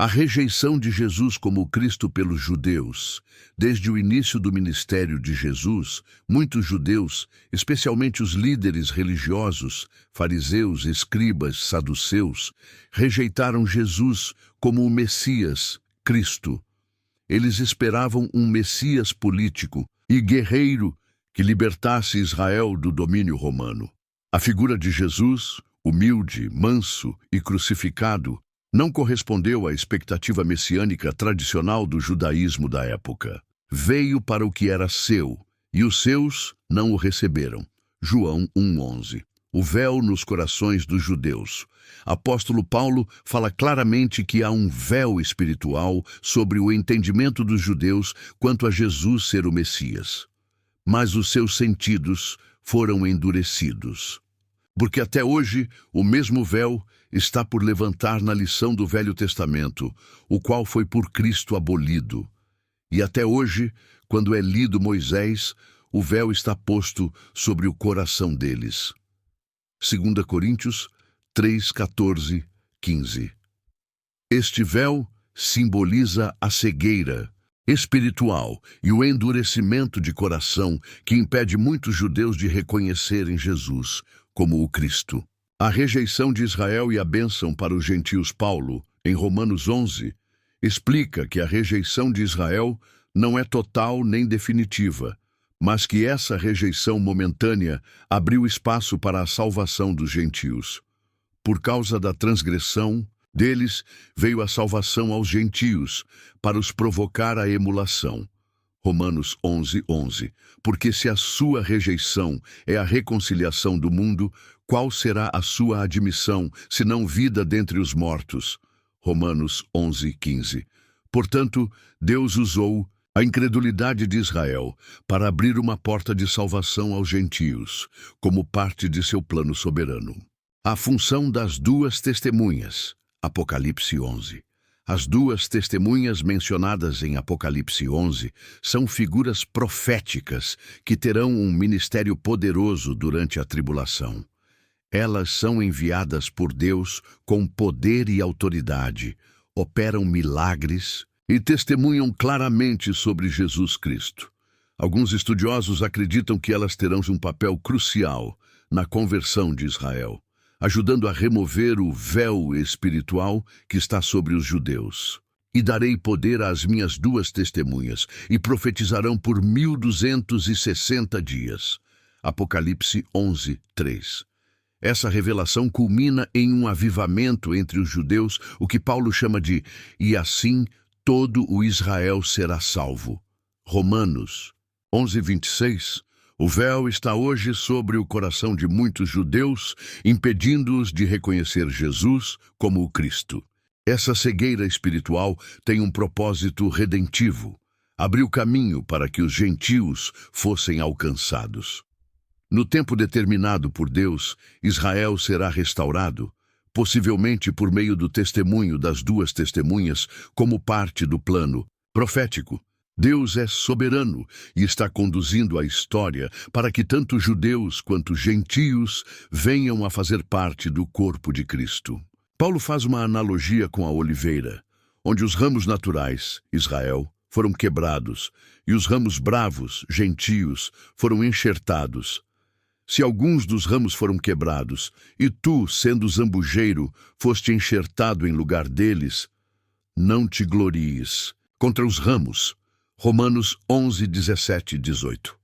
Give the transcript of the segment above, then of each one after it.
A rejeição de Jesus como Cristo pelos judeus. Desde o início do ministério de Jesus, muitos judeus, especialmente os líderes religiosos, fariseus, escribas, saduceus, rejeitaram Jesus como o Messias, Cristo. Eles esperavam um Messias político e guerreiro que libertasse Israel do domínio romano. A figura de Jesus, humilde, manso e crucificado, não correspondeu à expectativa messiânica tradicional do judaísmo da época. Veio para o que era seu, e os seus não o receberam. João 1:11. O véu nos corações dos judeus. Apóstolo Paulo fala claramente que há um véu espiritual sobre o entendimento dos judeus quanto a Jesus ser o Messias. Mas os seus sentidos foram endurecidos. Porque até hoje o mesmo véu está por levantar na lição do Velho Testamento, o qual foi por Cristo abolido. E até hoje, quando é lido Moisés, o véu está posto sobre o coração deles. 2 Coríntios 3, 14, 15. Este véu simboliza a cegueira espiritual e o endurecimento de coração que impede muitos judeus de reconhecerem Jesus como o Cristo. A rejeição de Israel e a bênção para os gentios. Paulo, em Romanos 11, explica que a rejeição de Israel não é total nem definitiva, mas que essa rejeição momentânea abriu espaço para a salvação dos gentios. Por causa da transgressão deles, veio a salvação aos gentios, para os provocar a emulação. Romanos 11:11. Porque se a sua rejeição é a reconciliação do mundo, qual será a sua admissão, senão vida dentre os mortos? Romanos 11:15. Portanto, Deus usou a incredulidade de Israel para abrir uma porta de salvação aos gentios, como parte de seu plano soberano. A função das duas testemunhas. Apocalipse 11. As duas testemunhas mencionadas em Apocalipse 11 são figuras proféticas que terão um ministério poderoso durante a tribulação. Elas são enviadas por Deus com poder e autoridade, operam milagres e testemunham claramente sobre Jesus Cristo. Alguns estudiosos acreditam que elas terão um papel crucial na conversão de Israel, ajudando a remover o véu espiritual que está sobre os judeus. E darei poder às minhas duas testemunhas, e profetizarão por 1260 dias. Apocalipse 11:3. Essa revelação culmina em um avivamento entre os judeus, o que Paulo chama de "e assim todo o Israel será salvo". Romanos 11:26. O véu está hoje sobre o coração de muitos judeus, impedindo-os de reconhecer Jesus como o Cristo. Essa cegueira espiritual tem um propósito redentivo. Abriu caminho para que os gentios fossem alcançados. No tempo determinado por Deus, Israel será restaurado, possivelmente por meio do testemunho das duas testemunhas, como parte do plano profético. Deus é soberano e está conduzindo a história para que tanto judeus quanto gentios venham a fazer parte do corpo de Cristo. Paulo faz uma analogia com a oliveira, onde os ramos naturais, Israel, foram quebrados e os ramos bravos, gentios, foram enxertados. Se alguns dos ramos foram quebrados e tu, sendo zambujeiro, foste enxertado em lugar deles, não te glories contra os ramos. Romanos 11, 17 e 18.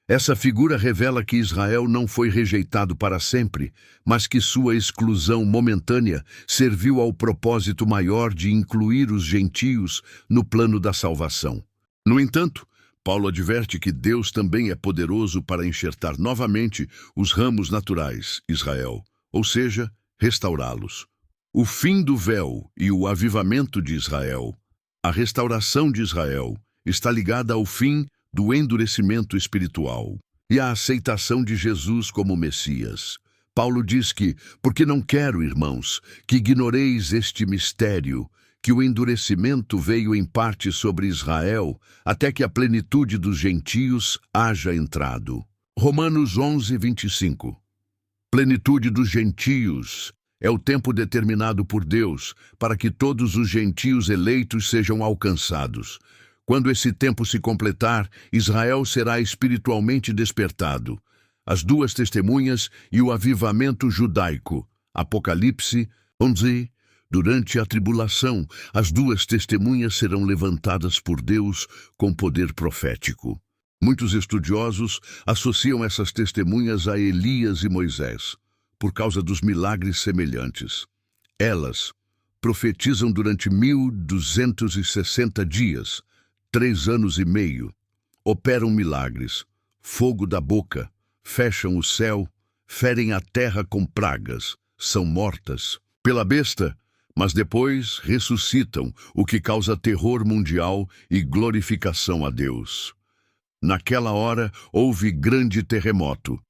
Essa figura revela que Israel não foi rejeitado para sempre, mas que sua exclusão momentânea serviu ao propósito maior de incluir os gentios no plano da salvação. No entanto, Paulo adverte que Deus também é poderoso para enxertar novamente os ramos naturais, Israel, ou seja, restaurá-los. O fim do véu e o avivamento de Israel, a restauração de Israel, está ligada ao fim do endurecimento espiritual e à aceitação de Jesus como Messias. Paulo diz que, porque não quero, irmãos, que ignoreis este mistério, que o endurecimento veio em parte sobre Israel, até que a plenitude dos gentios haja entrado. Romanos 11, 25. Plenitude dos gentios É o tempo determinado por Deus para que todos os gentios eleitos sejam alcançados. Quando esse tempo se completar, Israel será espiritualmente despertado. As duas testemunhas e o avivamento judaico. Apocalipse 11. Durante a tribulação, as duas testemunhas serão levantadas por Deus com poder profético. Muitos estudiosos associam essas testemunhas a Elias e Moisés, por causa dos milagres semelhantes. Elas profetizam durante 1260 dias, 3 anos e meio, operam milagres, fogo da boca, fecham o céu, ferem a terra com pragas, são mortas pela besta, mas depois ressuscitam, o que causa terror mundial e glorificação a Deus. Naquela hora houve grande terremoto,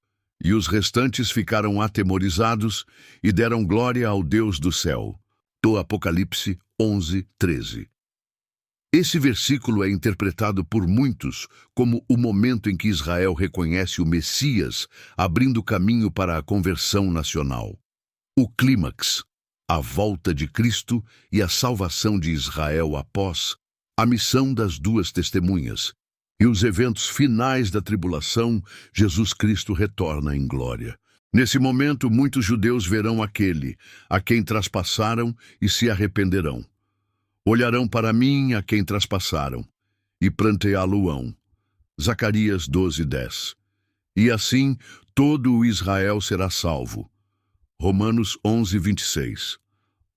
e os restantes ficaram atemorizados e deram glória ao Deus do céu. Do Apocalipse 11, 13. Esse versículo é interpretado por muitos como o momento em que Israel reconhece o Messias, abrindo caminho para a conversão nacional. O clímax, a volta de Cristo e a salvação de Israel após a missão das duas testemunhas, e os eventos finais da tribulação, Jesus Cristo retorna em glória. Nesse momento, muitos judeus verão aquele a quem traspassaram e se arrependerão. Olharão para mim a quem traspassaram, e pranteá-lo-ão. Zacarias 12, 10. E assim, todo o Israel será salvo. Romanos 11, 26.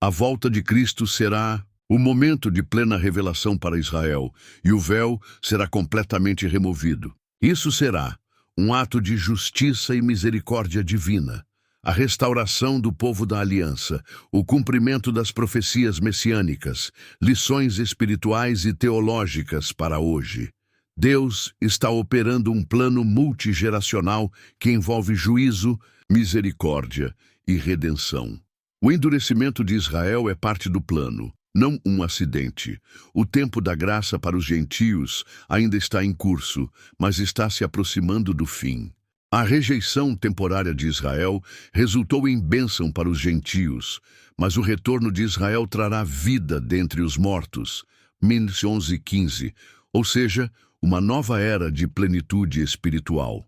A volta de Cristo será o momento de plena revelação para Israel, e o véu será completamente removido. Isso será um ato de justiça e misericórdia divina, a restauração do povo da aliança, o cumprimento das profecias messiânicas, lições espirituais e teológicas para hoje. Deus está operando um plano multigeracional que envolve juízo, misericórdia e redenção. O endurecimento de Israel é parte do plano, não um acidente. O tempo da graça para os gentios ainda está em curso, mas está se aproximando do fim. A rejeição temporária de Israel resultou em bênção para os gentios, mas o retorno de Israel trará vida dentre os mortos. Min 11:15, ou seja, uma nova era de plenitude espiritual.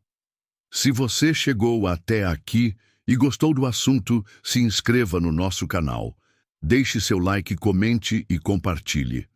Se você chegou até aqui e gostou do assunto, se inscreva no nosso canal. Deixe seu like, comente e compartilhe.